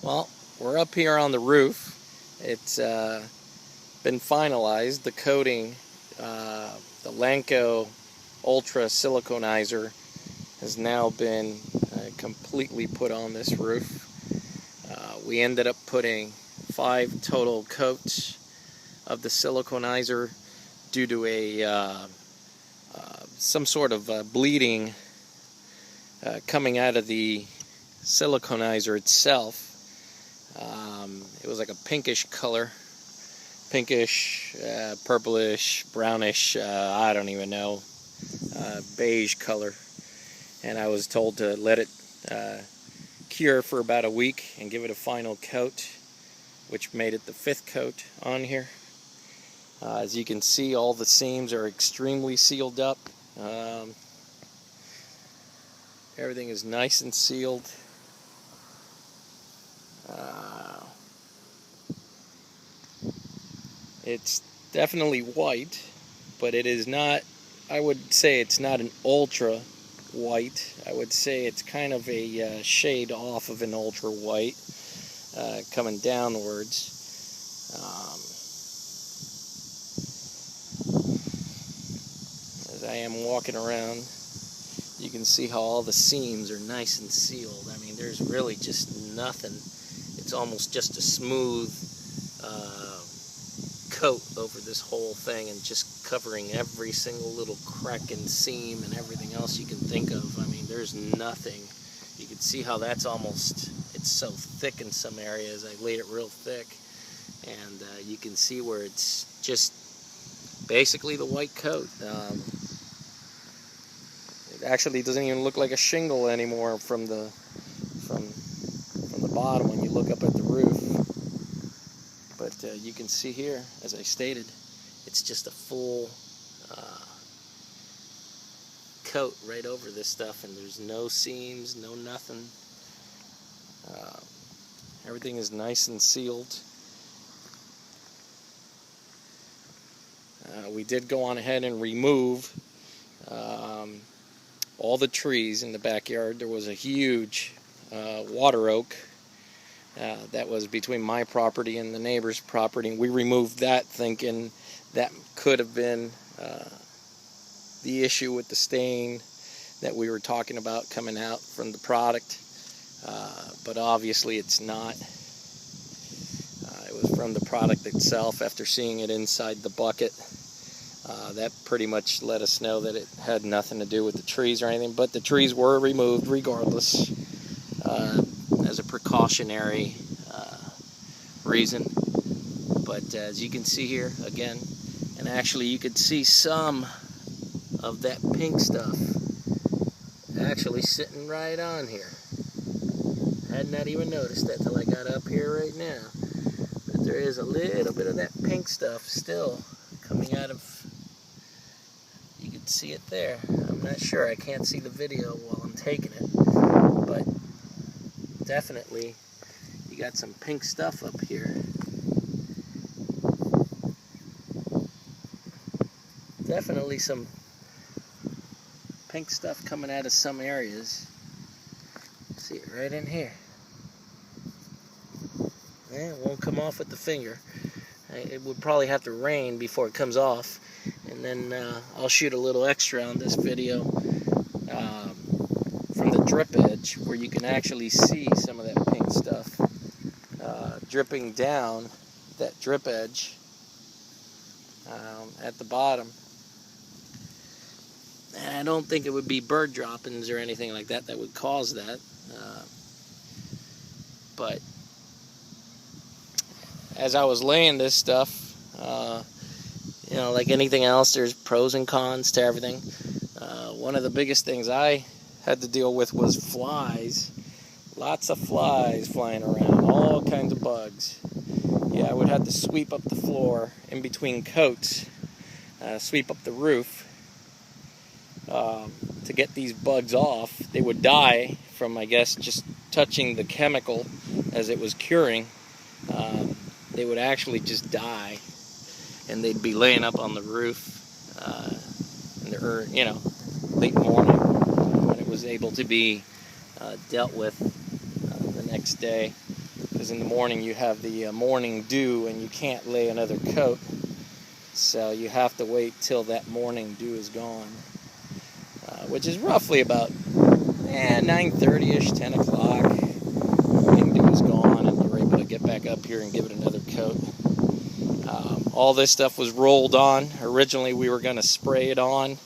Well, we're up here on the roof. It's been finalized. The coating, the Lanco Ultra Siliconizer, has now been completely put on this roof. We ended up putting 5 total coats of the siliconizer due to a some sort of bleeding coming out of the siliconizer itself. It was like a pinkish color, pinkish, purplish, brownish, I don't even know, beige color. And I was told to let it cure for about a week and give it a final coat, which made it the 5th coat on here. As you can see, all the seams are extremely sealed up. Everything is nice and sealed. It's definitely white, but it is not, I would say it's not an ultra white. I would say it's kind of a shade off of an ultra white, coming downwards. As I am walking around, you can see how all the seams are nice and sealed. I mean, there's really just nothing. It's almost just a smooth coat over this whole thing, and just covering every single little crack and seam and everything else you can think of. I mean, there's nothing. You can see how that's almost, it's so thick in some areas. I laid it real thick, and you can see where it's just basically the white coat. It actually doesn't even look like a shingle anymore from the bottom when you look up at the roof. But you can see here, as I stated, it's just a full coat right over this stuff, and there's no seams, no nothing. Everything is nice and sealed. We did go on ahead and remove all the trees in the backyard. There was a huge water oak that was between my property and the neighbor's property. We removed that, thinking that could have been the issue with the stain that we were talking about coming out from the product, but obviously it's not. It was from the product itself. After seeing it inside the bucket, that pretty much let us know that it had nothing to do with the trees or anything, but the trees were removed regardless, as a precautionary reason. But as you can see here again, and actually you could see some of that pink stuff actually sitting right on here. Had not even noticed that till I got up here right now. But there is a little bit of that pink stuff still coming out of, you can see it there. I'm not sure, I can't see the video while I'm taking it, but definitely you got some pink stuff up here. Definitely some pink stuff coming out of some areas. See it right in here. Yeah, it won't come off with the finger. It would probably have to rain before it comes off, and then I'll shoot a little extra on this video from the drip edge, where you can actually see some of that pink stuff dripping down that drip edge at the bottom. And I don't think it would be bird droppings or anything like that that would cause that, but as I was laying this stuff, you know, like anything else, there's pros and cons to everything. One of the biggest things I had to deal with was flies. Lots of flies flying around, all kinds of bugs. Yeah, I would have to sweep up the floor in between coats, sweep up the roof to get these bugs off. They would die from, I guess, just touching the chemical as it was curing. They would actually just die, and they'd be laying up on the roof in the, you know, late morning when it was able to be dealt with the next day. Because because in the morning you have the morning dew and you can't lay another coat, so you have to wait till that morning dew is gone, which is roughly about 9:30ish, 10 o'clock. Morning dew is gone and you're able to get back up here and give it another coat. All this stuff was rolled on. Originally we were going to spray it on.